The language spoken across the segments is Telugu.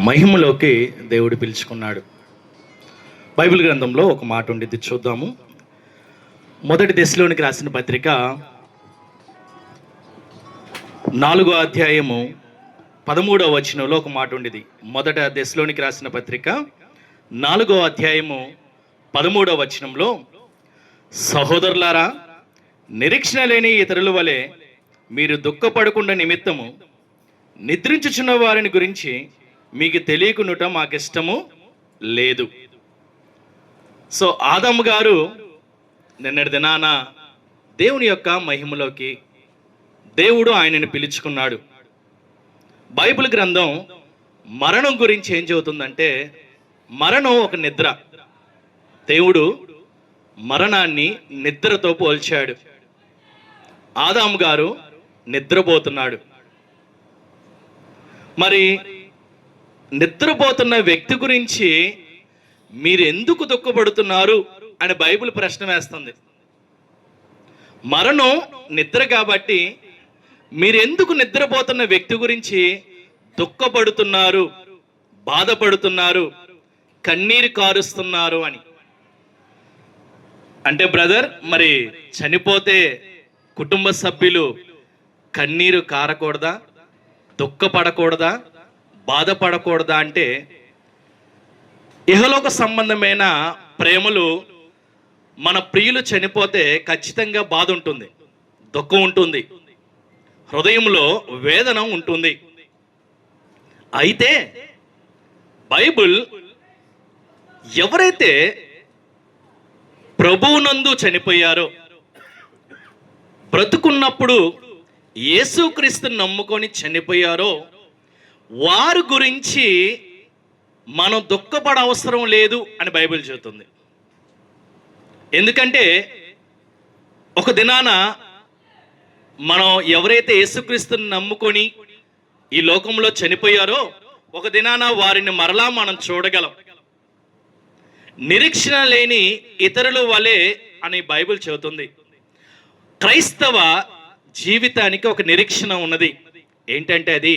మహిమలోకి దేవుడు పిలుచుకున్నాడు. బైబిల్ గ్రంథంలో ఒక మాట ఉండిద్ది, చూద్దాము. మొదటి దశలోనికి రాసిన పత్రిక 4వ అధ్యాయము 13వ వచనంలో ఒక మాట ఉండిది. మొదట దశలోనికి రాసిన పత్రిక 4వ అధ్యాయము 13వ వచనంలో, సహోదరులారా, నిరీక్షణ లేని ఇతరుల వలె మీరు దుఃఖపడకుండా నిమిత్తము నిద్రించుచున్న వారిని గురించి మీకు తెలియకునుట మాకిష్టము లేదు. సో ఆదాము గారు నిన్నటి దినాన దేవుని యొక్క మహిమలోకి దేవుడు ఆయనను పిలుచుకున్నాడు. బైబిల్ గ్రంథం మరణం గురించి ఏం చెబుతుందంటే, మరణం ఒక నిద్ర. దేవుడు మరణాన్ని నిద్రతో పోల్చాడు. ఆదాము గారు నిద్రపోతున్నాడు. మరి నిద్రపోతున్న వ్యక్తి గురించి మీరు ఎందుకు దుఃఖపడుతున్నారు అని బైబిల్ ప్రశ్న వేస్తుంది. మరణం నిద్ర కాబట్టి మీరు ఎందుకు నిద్రపోతున్న వ్యక్తి గురించి దుఃఖపడుతున్నారు, బాధపడుతున్నారు, కన్నీరు కారుస్తున్నారు అని. అంటే బ్రదర్, మరి చనిపోతే కుటుంబ సభ్యులు కన్నీరు కారకూడదా, దుఃఖపడకూడదా, బాధపడకూడదా అంటే, ఇహలోక సంబంధమైన ప్రేమలు, మన ప్రియులు చనిపోతే ఖచ్చితంగా బాధ ఉంటుంది, దుఃఖం ఉంటుంది, హృదయంలో వేదన ఉంటుంది. అయితే బైబిల్ ఎవరైతే ప్రభువునందు చనిపోయారో, బ్రతుకున్నప్పుడు యేసుక్రీస్తుని నమ్ముకొని చనిపోయారో, వారి గురించి మనం దుఃఖపడ అవసరం లేదు అని బైబిల్ చెబుతుంది. ఎందుకంటే ఒక దినాన మనం ఎవరైతే యేసుక్రీస్తుని నమ్ముకొని ఈ లోకంలో చనిపోయారో, ఒక దినాన వారిని మరలా మనం చూడగలం. నిరీక్షణ లేని ఇతరుల వలె అని బైబిల్ చెబుతుంది. క్రైస్తవ జీవితానికి ఒక నిరీక్షణ ఉన్నది. ఏంటంటే అది,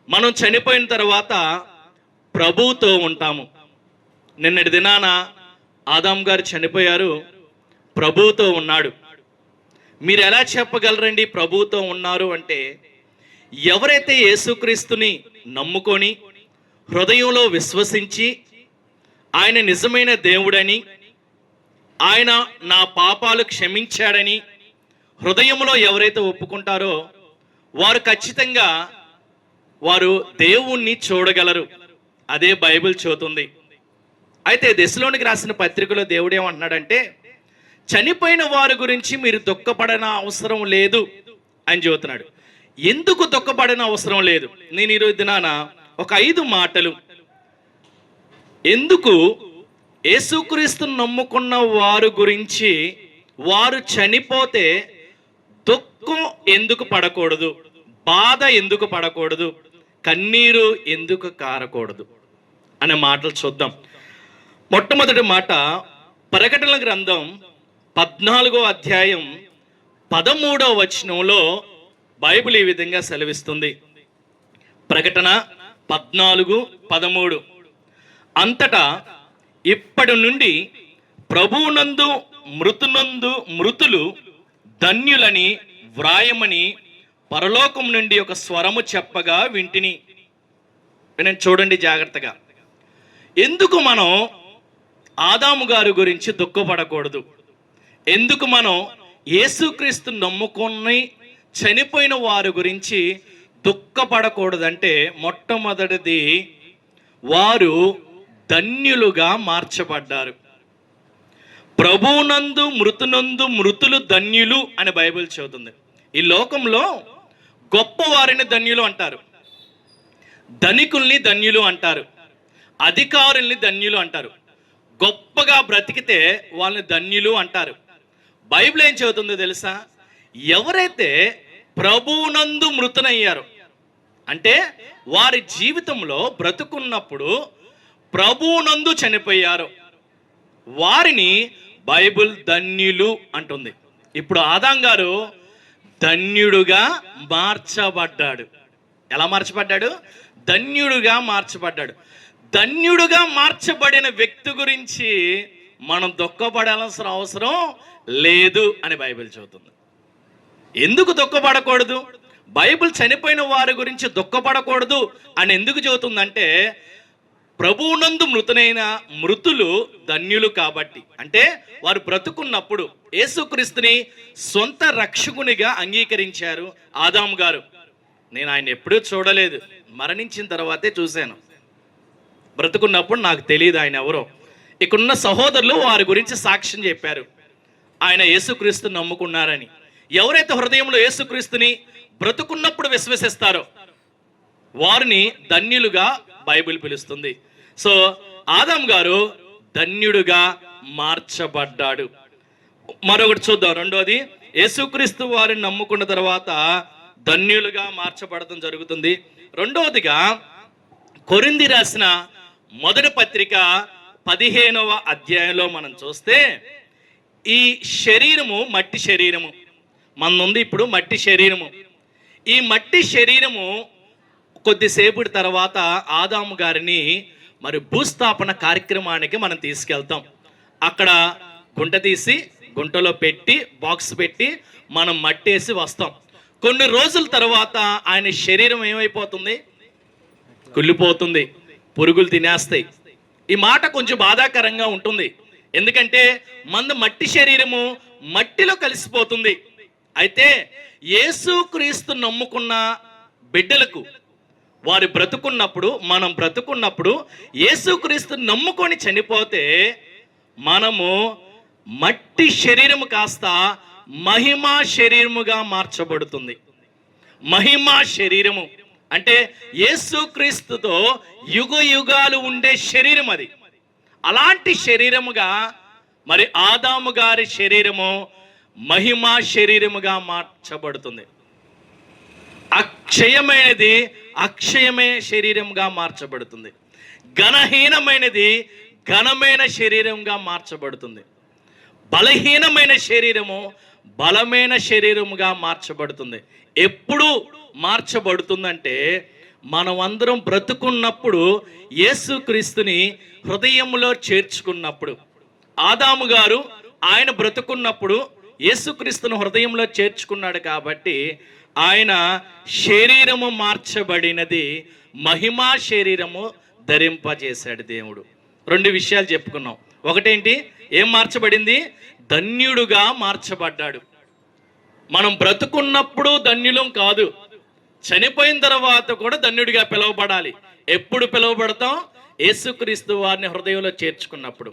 మనం చనిపోయిన తర్వాత ప్రభువుతో ఉంటాము. నిన్నటి దినాన ఆదాం గారు చనిపోయారు, ప్రభువుతో ఉన్నాడు. మీరు ఎలా చెప్పగలరండి ప్రభువుతో ఉన్నారు అంటే, ఎవరైతే యేసుక్రీస్తుని నమ్ముకొని హృదయంలో విశ్వసించి ఆయన నిజమైన దేవుడని, ఆయన నా పాపాలు క్షమించాడని హృదయంలో ఎవరైతే ఒప్పుకుంటారో వారు ఖచ్చితంగా వారు దేవుణ్ణి చూడగలరు. అదే బైబిల్ చెబుతుంది. అయితే దశలోనికి రాసిన పత్రికలో దేవుడు ఏమంటున్నాడంటే, చనిపోయిన వారి గురించి మీరు దుఃఖపడన అవసరం లేదు అని చెబుతున్నాడు. ఎందుకు దుఃఖపడన అవసరం లేదు? నేను ఈరోజు దినాన ఒక 5 మాటలు, ఎందుకు యేసుక్రీస్తును నమ్ముకున్న వారు గురించి వారు చనిపోతే దుఃఖం ఎందుకు పడకూడదు, బాధ ఎందుకు పడకూడదు, కన్నీరు ఎందుకు కారకూడదు అనే మాటలు చూద్దాం. మొట్టమొదటి మాట, ప్రకటనల గ్రంథం 14వ అధ్యాయం 13వ వచనంలో బైబిల్ ఈ విధంగా సెలవిస్తుంది. ప్రకటన 14:13, అంతటా ఇప్పటి నుండి ప్రభువునందు మృతులు ధన్యులని వ్రాయమని పరలోకం నుండి ఒక స్వరము చెప్పగా వింటిని. నేను చూడండి జాగ్రత్తగా. ఎందుకు మనం ఆదాము గారి గురించి దుఃఖపడకూడదు? ఎందుకు మనం యేసుక్రీస్తు నమ్ముకొని చనిపోయిన వారి గురించి దుఃఖపడకూడదంటే, మొట్టమొదటిది, వారు ధన్యులుగా మార్చబడ్డారు. ప్రభువునందు మృతులు ధన్యులు అని బైబిల్ చెబుతుంది. ఈ లోకంలో గొప్పవారిని ధన్యులు అంటారు, ధనికుల్ని ధన్యులు అంటారు, అధికారుల్ని ధన్యులు అంటారు, గొప్పగా బ్రతికితే వాళ్ళని ధన్యులు అంటారు. బైబిల్ ఏం చెబుతుందో తెలుసా? ఎవరైతే ప్రభువునందు మృతునయ్యారో, అంటే వారి జీవితంలో బ్రతుకున్నప్పుడు ప్రభువునందు చనిపోయారో, వారిని బైబిల్ ధన్యులు అంటుంది. ఇప్పుడు ఆదాం గారు ధన్యుడుగా మార్చబడ్డాడు. ఎలా మార్చబడ్డాడు? ధన్యుడుగా మార్చబడ్డాడు. ధన్యుడుగా మార్చబడిన వ్యక్తి గురించి మనం దుఃఖపడాల్సిన అవసరం లేదు అని బైబిల్ చెబుతుంది. ఎందుకు దుఃఖపడకూడదు? బైబిల్ చనిపోయిన వారి గురించి దుఃఖపడకూడదు అని ఎందుకు చెబుతుందంటే, ప్రభువునందు మృతులు ధన్యులు కాబట్టి. అంటే వారు బ్రతుకున్నప్పుడు యేసుక్రీస్తుని సొంత రక్షకునిగా అంగీకరించారు. ఆదాము గారు, నేను ఆయన ఎప్పుడూ చూడలేదు, మరణించిన తర్వాతే చూశాను. బ్రతుకున్నప్పుడు నాకు తెలియదు ఆయన ఎవరో. ఇక్కడున్న సహోదరులు వారి గురించి సాక్ష్యం చెప్పారు, ఆయన యేసుక్రీస్తుని నమ్ముకున్నారని. ఎవరైతే హృదయంలో యేసుక్రీస్తుని బ్రతుకున్నప్పుడు విశ్వసిస్తారో వారిని ధన్యులుగా బైబిల్ పిలుస్తుంది. సో ఆదాము గారు ధన్యుడుగా మార్చబడ్డాడు. మరొకటి చూద్దాం. రెండోది, యేసుక్రీస్తు వారిని నమ్ముకున్న తర్వాత ధన్యులుగా మార్చబడటం జరుగుతుంది. రెండవదిగా కొరింథీ రాసిన మొదటి పత్రిక 15వ అధ్యాయంలో మనం చూస్తే, ఈ శరీరము మట్టి శరీరము మనది. ఇప్పుడు మట్టి శరీరము, ఈ మట్టి శరీరము కొద్దిసేపటి తర్వాత ఆదాము గారిని మరి భూస్థాపన కార్యక్రమానికి మనం తీసుకెళ్తాం. అక్కడ గుంట తీసి గుంటలో పెట్టి బాక్స్ పెట్టి మనం మట్టేసి వస్తాం. కొన్ని రోజుల తర్వాత ఆయన శరీరం ఏమైపోతుంది? కుళ్ళిపోతుంది, పురుగులు తినేస్తాయి. ఈ మాట కొంచెం బాధాకరంగా ఉంటుంది, ఎందుకంటే మన మట్టి శరీరము మట్టిలో కలిసిపోతుంది. అయితే యేసుక్రీస్తు నమ్ముకున్న బిడ్డలకు వారు బ్రతుకున్నప్పుడు, మనం బ్రతుకున్నప్పుడు యేసుక్రీస్తు నమ్ముకొని చనిపోతే మనము మట్టి శరీరము కాస్త మహిమా శరీరముగా మార్చబడుతుంది. మహిమా శరీరము అంటే యేసుక్రీస్తుతో యుగ యుగాలు ఉండే శరీరం అది. అలాంటి శరీరముగా మరి ఆదాము గారి శరీరము మహిమా శరీరముగా మార్చబడుతుంది. అక్షయమైనది అక్షయమే శరీరంగా మార్చబడుతుంది. ఘనహీనమైనది ఘనమైన శరీరంగా మార్చబడుతుంది. బలహీనమైన శరీరము బలమైన శరీరముగా మార్చబడుతుంది. ఎప్పుడు మార్చబడుతుందంటే, మనమందరం బ్రతుకున్నప్పుడు యేసుక్రీస్తుని హృదయంలో చేర్చుకున్నప్పుడు. ఆదాము గారు ఆయన బ్రతుకున్నప్పుడు యేసుక్రీస్తును హృదయంలో చేర్చుకున్నాడు కాబట్టి ఆయన శరీరము మార్చబడినది, మహిమా శరీరము ధరింపజేశాడు దేవుడు. రెండు విషయాలు చెప్పుకున్నాం. ఒకటేంటి? ఏం మార్చబడింది? ధన్యుడుగా మార్చబడ్డాడు. మనం బ్రతుకున్నప్పుడు ధన్యులం కాదు, చనిపోయిన తర్వాత కూడా ధన్యుడిగా పిలువబడాలి. ఎప్పుడు పిలువబడతాం? యేసుక్రీస్తు వారిని హృదయంలో చేర్చుకున్నప్పుడు.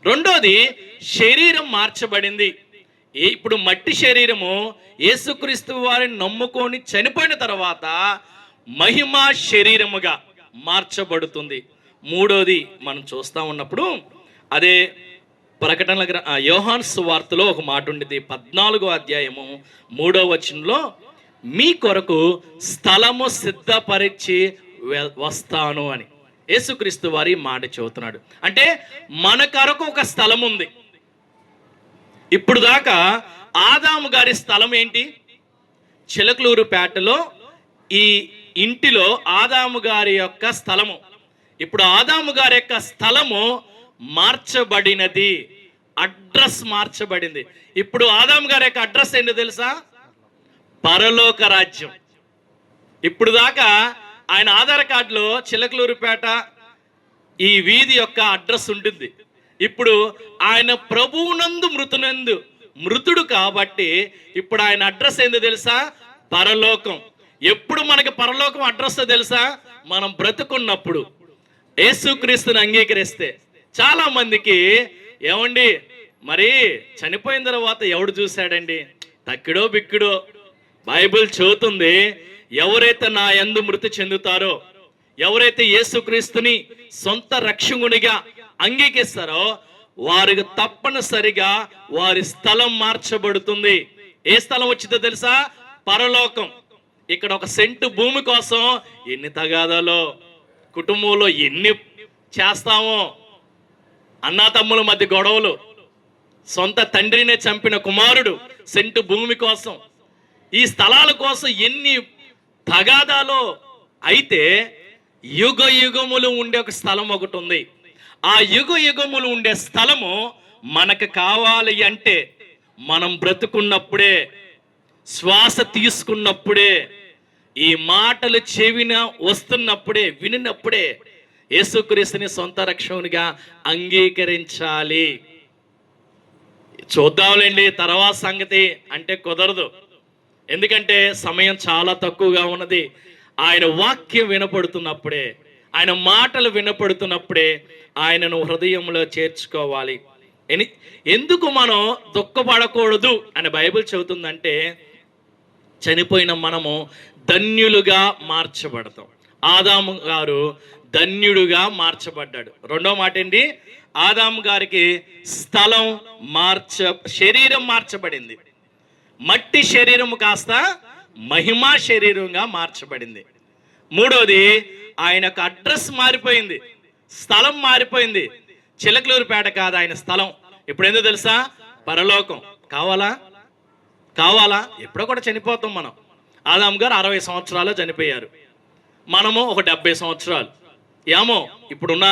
రెండోది, శరీరం మార్చబడింది. ఇప్పుడు మట్టి శరీరము యేసుక్రీస్తు వారిని నమ్ముకొని చనిపోయిన తర్వాత మహిమా శరీరముగా మార్చబడుతుంది. మూడోది మనం చూస్తూ ఉన్నప్పుడు, అదే ప్రకటన యోహాను సువార్తలో ఒక మాట ఉండేది, 14వ అధ్యాయము 3వ వచనంలో, మీ కొరకు స్థలము సిద్ధపరిచి వస్తాను అని యేసుక్రీస్తు వారి మాట చెబుతున్నాడు. అంటే మన కొరకు ఒక స్థలం ఉంది. ఇప్పుడు దాకా ఆదాము గారి స్థలం ఏంటి? చిలకలూరుపేటలో ఈ ఇంటిలో ఆదాము గారి యొక్క స్థలము. ఇప్పుడు ఆదాము గారి యొక్క స్థలము మార్చబడినది, అడ్రస్ మార్చబడింది. ఇప్పుడు ఆదాము గారి యొక్క అడ్రస్ ఏంటో తెలుసా? పరలోక రాజ్యం. ఇప్పుడు దాకా ఆయన ఆధార్ కార్డులో చిలకలూరుపేట ఈ వీధి యొక్క అడ్రస్ ఉంటుంది. ఇప్పుడు ఆయన ప్రభువునందు మృతుడు కాబట్టి ఇప్పుడు ఆయన అడ్రస్ ఏందో తెలుసా? పరలోకం. ఎప్పుడు మనకి పరలోకం అడ్రస్ తెలుసా? మనం బ్రతుకున్నప్పుడు, యేసుక్రీస్తుని అంగీకరిస్తే. చాలా మందికి ఏమండి మరి చనిపోయిన తర్వాత ఎవడు చూశాడండి? తక్కిడో బిక్కిడో. బైబిల్ చెబుతుంది, ఎవరైతే నా యందు మృతి చెందుతారో, ఎవరైతే యేసుక్రీస్తుని సొంత రక్షకునిగా అంగీకరిస్తారో వారికి తప్పనిసరిగా వారి స్థలం మార్చబడుతుంది. ఏ స్థలం వచ్చిందో తెలుసా? పరలోకం. ఇక్కడ ఒక సెంటు భూమి కోసం ఎన్ని తగాదాలో, కుటుంబంలో ఎన్ని చేస్తామో, అన్నాతమ్ముల మధ్య గొడవలు, సొంత తండ్రినే చంపిన కుమారుడు సెంటు భూమి కోసం, ఈ స్థలాల కోసం ఎన్ని తగాదాలో. అయితే యుగ యుగములు ఉండే ఒక స్థలం ఒకటి ఉంది. ఆ యుగ యుగములు ఉండే స్థలము మనకు కావాలి అంటే మనం బ్రతుకున్నప్పుడే, శ్వాస తీసుకున్నప్పుడే, ఈ మాటలు చెవిన వస్తున్నప్పుడే, వినినప్పుడే యేసుక్రీస్తుని సొంత రక్షకునిగా అంగీకరించాలి. చూద్దాంలేండి తర్వాత సంగతి అంటే కుదరదు. ఎందుకంటే సమయం చాలా తక్కువగా ఉన్నది. ఆయన వాక్యం వినపడుతున్నప్పుడే, ఆయన మాటలు వినపడుతున్నప్పుడే ఆయనను హృదయంలో చేర్చుకోవాలి. ఎందుకు మనం దుఃఖపడకూడదు అని బైబిల్ చెబుతుందంటే, చనిపోయిన మనము ధన్యులుగా మార్చబడతాం. ఆదాము గారు ధన్యుడుగా మార్చబడ్డాడు. రెండో మాట ఏంటి? ఆదాము గారికి స్థలం శరీరం మార్చబడింది. మట్టి శరీరము కాస్త మహిమా శరీరంగా మార్చబడింది. మూడోది, ఆయనకు అడ్రస్ మారిపోయింది, స్థలం మారిపోయింది. చిలకలూరుపేట కాదు ఆయన స్థలం. ఇప్పుడు ఎందుకు తెలుసా? పరలోకం. కావాలా? ఎప్పుడో కూడా చనిపోతాం మనం. ఆదాము గారు 60 సంవత్సరాలు చనిపోయారు, మనము ఒక 70 సంవత్సరాలు. ఏమో ఇప్పుడున్న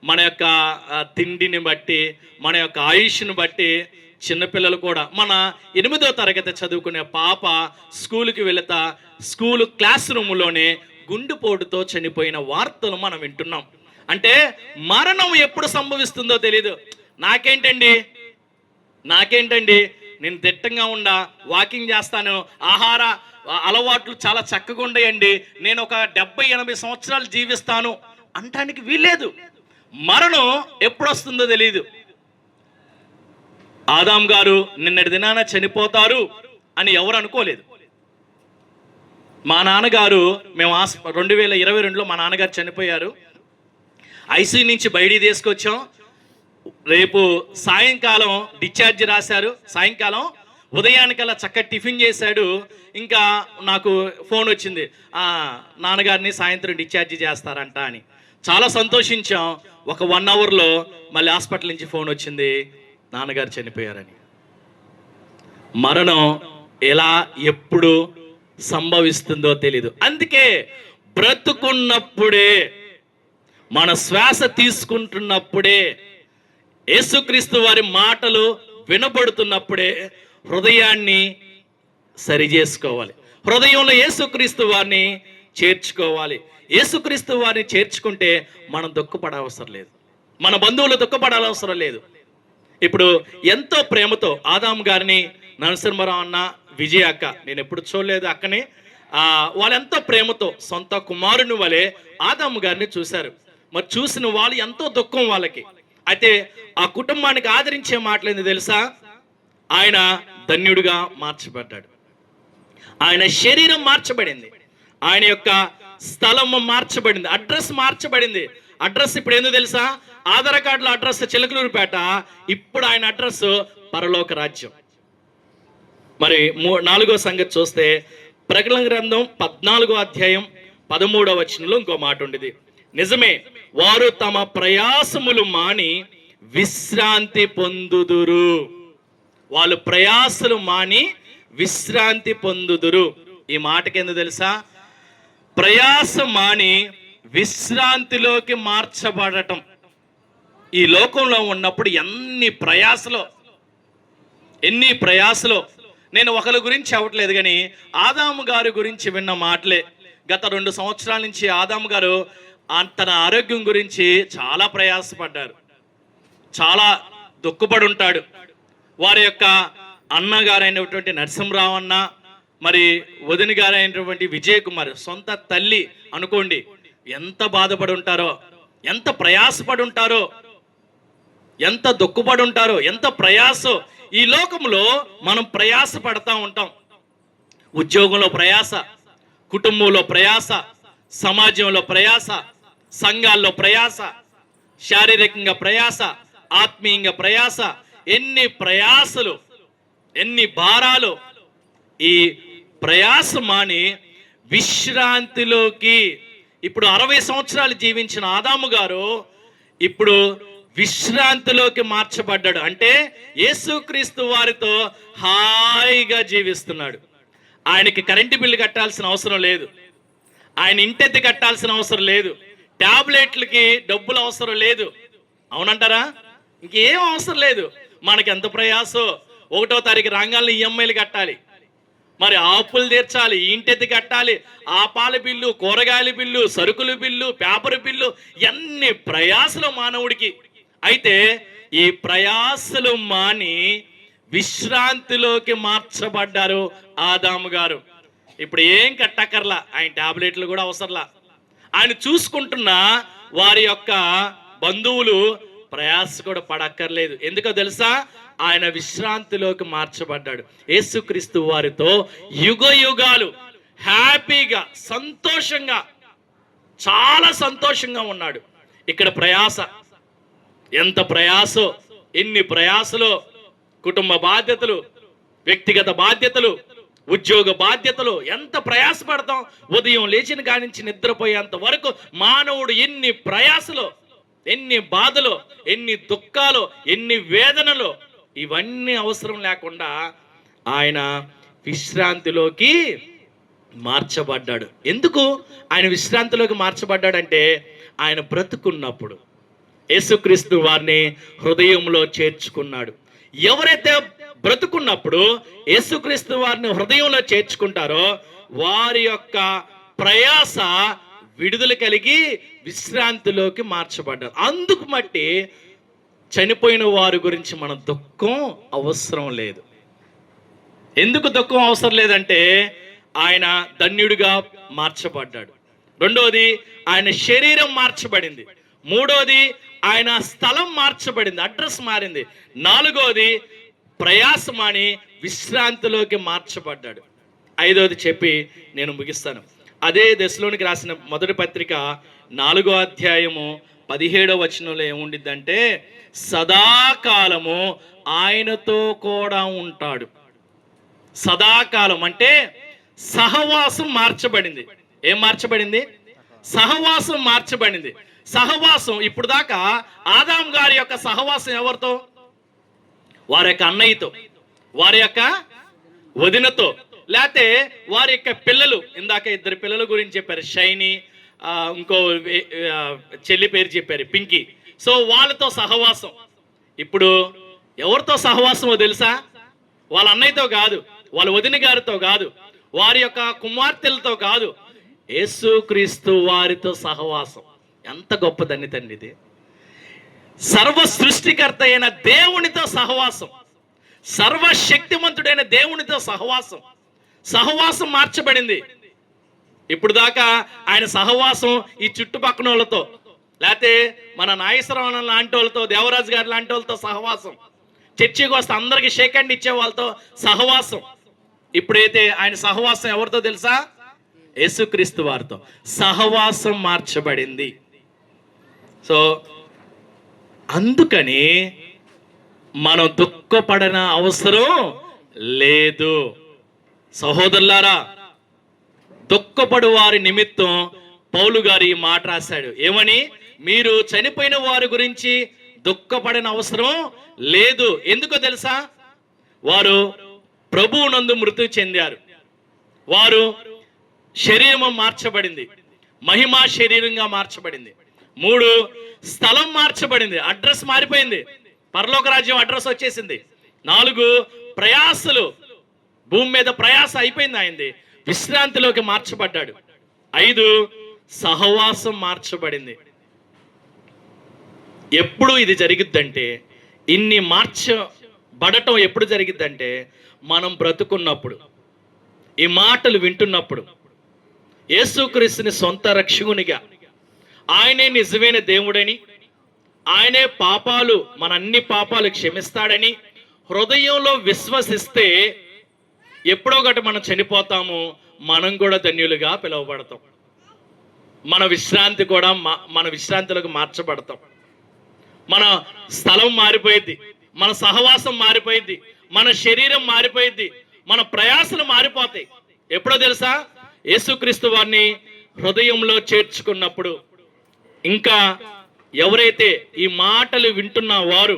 మన యొక్క తిండిని బట్టి, మన యొక్క ఆయుష్ని బట్టి చిన్నపిల్లలు కూడా, మన 8వ తరగతి చదువుకునే పాప స్కూల్కి వెళుతా స్కూల్ క్లాస్ రూమ్లోనే గుండెపోటుతో చనిపోయిన వార్తలు మనం వింటున్నాం. అంటే మరణం ఎప్పుడు సంభవిస్తుందో తెలీదు. నాకేంటండి నేను దిట్టంగా ఉండా, వాకింగ్ చేస్తాను, ఆహార అలవాట్లు చాలా చక్కగా ఉండయండి, నేను ఒక 70-80 సంవత్సరాలు జీవిస్తాను అంటానికి వీల్లేదు. మరణం ఎప్పుడు వస్తుందో తెలియదు. ఆదాం గారు నిన్నటి దినాన చనిపోతారు అని ఎవరు అనుకోలేదు. మా నాన్నగారు, మేము 2022లో మా నాన్నగారు చనిపోయారు. ఐసీయూ నుంచి బయటికి తీసుకొచ్చాం. రేపు సాయంకాలం డిశ్చార్జ్ రాశారు. సాయంకాలం ఉదయానికల్లా చక్కగా టిఫిన్ చేశాడు. ఇంకా నాకు ఫోన్ వచ్చింది, నాన్నగారిని సాయంత్రం డిశ్చార్జ్ చేస్తారంట అని. చాలా సంతోషించాం. ఒక 1 అవర్లో మళ్ళీ హాస్పిటల్ నుంచి ఫోన్ వచ్చింది, నాన్నగారు చనిపోయారని. మరణం ఎలా ఎప్పుడు సంభవిస్తుందో తెలీదు. అందుకే బ్రతుకున్నప్పుడే, మన శ్వాస తీసుకుంటున్నప్పుడే, యేసుక్రీస్తు వారి మాటలు వినబడుతున్నప్పుడే హృదయాన్ని సరి చేసుకోవాలి. హృదయంలో యేసుక్రీస్తు వారిని చేర్చుకోవాలి. యేసుక్రీస్తు వారిని చేర్చుకుంటే మనం దుఃఖపడవసరం లేదు, మన బంధువులు దుఃఖపడాల్సిన లేదు. ఇప్పుడు ఎంతో ప్రేమతో ఆదాము గారిని నరసింహరావు అన్న, విజయ అక్క, నేను ఎప్పుడు చూడలేదు అక్కని, వాళ్ళు ఎంతో ప్రేమతో సొంత కుమారుని వలె ఆదాము గారిని చూశారు. మరి చూసిన వాళ్ళు ఎంతో దుఃఖం వాళ్ళకి. అయితే ఆ కుటుంబానికి ఆదరించే మాటలేంది తెలుసా? ఆయన ధన్యుడిగా మార్చబడ్డాడు, ఆయన శరీరం మార్చబడింది, ఆయన యొక్క స్థలం మార్చబడింది, అడ్రస్ మార్చబడింది. అడ్రస్ ఇప్పుడు ఎందుకు తెలుసా? ఆధార్ కార్డులో అడ్రస్ చిలకలూరుపేట, ఇప్పుడు ఆయన అడ్రస్ పరలోక రాజ్యం. మరి 4వ సంగతి చూస్తే, ప్రకటన గ్రంథం 14వ అధ్యాయం 13వ వచనంలో ఇంకో మాట ఉండేది. నిజమే, వారు తమ ప్రయాసములు మాని విశ్రాంతి పొందుదురు. వాళ్ళు ప్రయాసలు మాని విశ్రాంతి పొందుదురు. ఈ మాటకి ఎందుకు తెలుసా? ప్రయాస మాని విశ్రాంతిలోకి మార్చబడటం. ఈ లోకంలో ఉన్నప్పుడు ఎన్ని ప్రయాసలో. నేను ఒకరి గురించి అవ్వట్లేదు కానీ ఆదాము గారి గురించి విన్న మాటలే. గత 2 సంవత్సరాల నుంచి ఆదాము గారు తన ఆరోగ్యం గురించి చాలా ప్రయాసపడ్డారు, చాలా దుఃఖపడి ఉంటాడు. వారి యొక్క అన్నగారైనటువంటి నరసింహరావు అన్న, మరి వదిన గారైనటువంటి విజయ్ కుమార్, సొంత తల్లి అనుకోండి, ఎంత బాధపడి ఉంటారో, ఎంత ప్రయాసపడి ఉంటారో, ఎంత దుఃఖపడి ఉంటారో, ఎంత ప్రయాసో. ఈ లోకంలో మనం ప్రయాస పడతా ఉంటాం. ఉద్యోగంలో ప్రయాస, కుటుంబంలో ప్రయాస, సమాజంలో ప్రయాస, సంఘాల్లో ప్రయాస, శారీరకంగా ప్రయాస, ఆత్మీయంగా ప్రయాస, ఎన్ని ప్రయాసలు, ఎన్ని భారాలు. ఈ ప్రయాస మాని విశ్రాంతిలోకి, ఇప్పుడు 60 సంవత్సరాలు జీవించిన ఆదాము గారు ఇప్పుడు విశ్రాంతిలోకి మార్చబడ్డాడు. అంటే యేసుక్రీస్తు వారితో హాయిగా జీవిస్తున్నాడు. ఆయనకి కరెంటు బిల్లు కట్టాల్సిన అవసరం లేదు, ఆయన ఇంటెత్తి కట్టాల్సిన అవసరం లేదు, ట్యాబ్లెట్లకి డబ్బులు అవసరం లేదు. అవునంటారా? ఇంకేం అవసరం లేదు. మనకి ఎంత ప్రయాసో, 1వ తారీఖు రాగానే ఈఎంఐలు కట్టాలి, మరి ఆపులు తీర్చాలి, ఇంటెత్తి కట్టాలి, ఆ పాల బిల్లు, కూరగాయల బిల్లు, సరుకుల బిల్లు, పేపర్ బిల్లు, ఎన్ని ప్రయాసలు మానవుడికి. అయితే ఈ ప్రయాసలు మాని విశ్రాంతిలోకి మార్చబడ్డారు ఆదాము గారు. ఇప్పుడు ఏం కట్టక్కర్లా, ఆయన టాబ్లెట్లు కూడా అవసరంలా. ఆయన చూసుకుంటున్న వారి యొక్క బంధువులు ప్రయాస కూడా పడక్కర్లేదు. ఎందుకో తెలుసా? ఆయన విశ్రాంతిలోకి మార్చబడ్డాడు. యేసుక్రీస్తు వారితో యుగ యుగాలు హ్యాపీగా, సంతోషంగా, చాలా సంతోషంగా ఉన్నాడు. ఇక్కడ ప్రయాస, ఎంత ప్రయాసో, ఎన్ని ప్రయాసలో, కుటుంబ బాధ్యతలు, వ్యక్తిగత బాధ్యతలు, ఉద్యోగ బాధ్యతలు, ఎంత ప్రయాసపడతాం. ఉదయం లేచిన కాడి నుంచి నిద్రపోయేంత వరకు మానవుడు ఎన్ని ప్రయాసలు, ఎన్ని బాధలు, ఎన్ని దుఃఖాలు, ఎన్ని వేదనలు, ఇవన్నీ అవసరం లేకుండా ఆయన విశ్రాంతిలోకి మార్చబడ్డాడు. ఎందుకు ఆయన విశ్రాంతిలోకి మార్చబడ్డాడంటే, ఆయన బ్రతుకున్నప్పుడు యేసుక్రీస్తు వారిని హృదయంలో చేర్చుకున్నాడు. ఎవరైతే బ్రతుకున్నప్పుడు యేసుక్రీస్తు వారిని హృదయంలో చేర్చుకుంటారో వారి యొక్క ప్రయాస విడుదల కలిగి విశ్రాంతిలోకి మార్చబడ్డారు. అందుకు మట్టి చనిపోయిన వారి గురించి మన దుఃఖం అవసరం లేదు. ఎందుకు దుఃఖం అవసరం లేదంటే, ఆయన ధన్యుడిగా మార్చబడ్డాడు. రెండోది, ఆయన శరీరం మార్చబడింది. మూడోది, ఆయన స్థలం మార్చబడింది, అడ్రస్ మారింది. నాలుగోది, ప్రయాసమాని విశ్రాంతిలోకి మార్చబడ్డాడు. ఐదోది చెప్పి నేను ముగిస్తాను. అదే దశలోనికి రాసిన మొదటి పత్రిక 4వ అధ్యాయము 17వ వచనంలో ఏముండిద్దంటే, సదాకాలము ఆయనతో కూడా ఉంటాడు. సదాకాలం అంటే సహవాసం మార్చబడింది. ఏం మార్చబడింది? సహవాసం మార్చబడింది. సహవాసం ఇప్పుడు దాకా ఆదాము గారి యొక్క సహవాసం ఎవరితో? వారి యొక్క అన్నయ్యతో, వారి యొక్క వదినతో, లేకపోతే వారి యొక్క పిల్లలు. ఇందాక 2 పిల్లల గురించి చెప్పారు, షైనీ, ఇంకో చెల్లి పేరు చెప్పారు, పింకీ. సో వాళ్ళతో సహవాసం. ఇప్పుడు ఎవరితో సహవాసమో తెలుసా? వాళ్ళ అన్నయ్యతో కాదు, వాళ్ళ వదిన గారితో కాదు, వారి యొక్క కుమార్తెలతో కాదు, యేసుక్రీస్తు వారితో సహవాసం. ఎంత గొప్ప ధన్యతండి ఇది! సర్వ సృష్టికర్త అయిన దేవునితో సహవాసం, సర్వశక్తిమంతుడైన దేవునితో సహవాసం. సహవాసం మార్చబడింది. ఇప్పుడు దాకా ఆయన సహవాసం ఈ చుట్టుపక్కల వాళ్ళతో, లేకపోతే మన నాగేశ్వరరావు లాంటి వాళ్ళతో, దేవరాజు గారి లాంటి వాళ్ళతో సహవాసం, చర్చికి వస్తే అందరికి షేక్ హ్యాండ్ ఇచ్చే వాళ్ళతో సహవాసం. ఇప్పుడైతే ఆయన సహవాసం ఎవరితో తెలుసా? యేసుక్రీస్తు వారితో సహవాసం మార్చబడింది. సో అందుకని మనం దుఃఖపడన అవసరం లేదు. సహోదరులారా, దుఃఖపడు వారి నిమిత్తం పౌలు గారు ఈ మాట రాశాడు. ఏమని? మీరు చనిపోయిన వారి గురించి దుఃఖపడిన అవసరం లేదు. ఎందుకో తెలుసా? వారు ప్రభువునందు మృతి చెందారు. వారు శరీరం మార్చబడింది, మహిమా శరీరంగా మార్చబడింది. 3, స్థలం మార్చబడింది, అడ్రస్ మారిపోయింది, పరలోక రాజ్యం అడ్రస్ వచ్చేసింది. 4, ప్రయాసలు, భూమి మీద ప్రయాస అయిపోయింది, ఆయనది విశ్రాంతిలోకి మార్చబడ్డాడు. 5, సహవాసం మార్చబడింది. ఎప్పుడు ఇది జరిగిద్దంటే, ఇన్ని మార్చబడటం ఎప్పుడు జరిగిద్దంటే, మనం బ్రతుకున్నప్పుడు, ఈ మాటలు వింటున్నప్పుడు, యేసుక్రీస్తుని సొంత రక్షకునిగా, ఆయనే నిజమైన దేవుడని, ఆయనే పాపాలు, మన అన్ని పాపాలు క్షమిస్తాడని హృదయంలో విశ్వసిస్తే ఎప్పుడో ఒకటి మనం చనిపోతాము, మనం కూడా ధన్యులుగా పిలువబడతాం. మన విశ్రాంతి కూడా మన విశ్రాంతిలోకి మార్చబడతాం. మన స్థలం మారిపోయింది, మన సహవాసం మారిపోయింది, మన శరీరం మారిపోయింది, మన ప్రయాసలు మారిపోతాయి. ఎప్పుడో తెలుసా? యేసుక్రీస్తు వారిని హృదయంలో చేర్చుకున్నప్పుడు. ఇంకా ఎవరైతే ఈ మాటలు వింటున్న వారు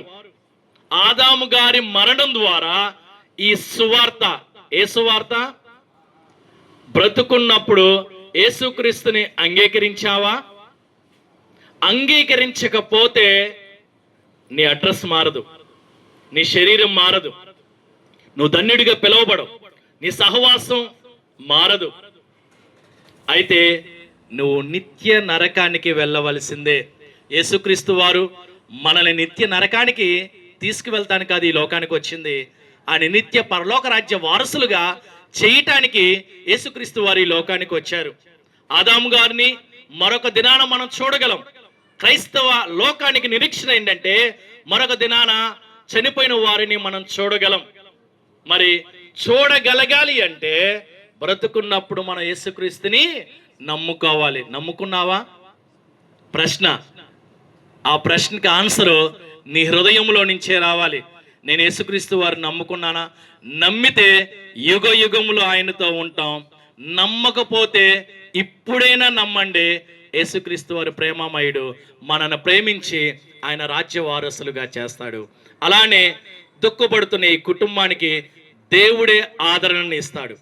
ఆదాము గారి మరణం ద్వారా ఈ సువార్త, ఏ సువార్త? బ్రతుకున్నప్పుడు యేసుక్రీస్తుని అంగీకరించావా? అంగీకరించకపోతే నీ అడ్రస్ మారదు, నీ శరీరం మారదు, నువ్వు ధన్యుడిగా పిలువబడవు, నీ సహవాసం మారదు. అయితే నువ్వు నిత్య నరకానికి వెళ్ళవలసిందే. యేసుక్రీస్తు వారు మనల్ని నిత్య నరకానికి తీసుకువెళ్తాను కాదు ఈ లోకానికి వచ్చింది, ఆయన నిత్య పరలోక రాజ్య వారసులుగా చేయటానికి యేసుక్రీస్తు వారు ఈ లోకానికి వచ్చారు. ఆదాము గారిని మరొక దినాన మనం చూడగలం. క్రైస్తవ లోకానికి నిరీక్షణ ఏంటంటే మరొక దినాన చనిపోయిన వారిని మనం చూడగలం. మరి చూడగలగాలి అంటే బ్రతుకున్నప్పుడు మనం యేసుక్రీస్తుని నమ్ముకోవాలి. నమ్ముకున్నావా? ప్రశ్న. ఆ ప్రశ్నకి ఆన్సరు నీ హృదయంలో నుంచే రావాలి. నేను యేసుక్రీస్తు వారిని నమ్ముకున్నానా? నమ్మితే యుగ యుగములు ఆయనతో ఉంటాం. నమ్మకపోతే ఇప్పుడైనా నమ్మండి, యేసుక్రీస్తు వారి ప్రేమమయుడు, మనను ప్రేమించి ఆయన రాజ్య వారసులుగా చేస్తాడు. అలానే దుఃఖపడుతున్న ఈ కుటుంబానికి దేవుడే ఆదరణని ఇస్తాడు.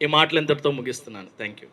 ఈ మాటలు ఇంతటితో ముగిస్తున్నాను. Thank you.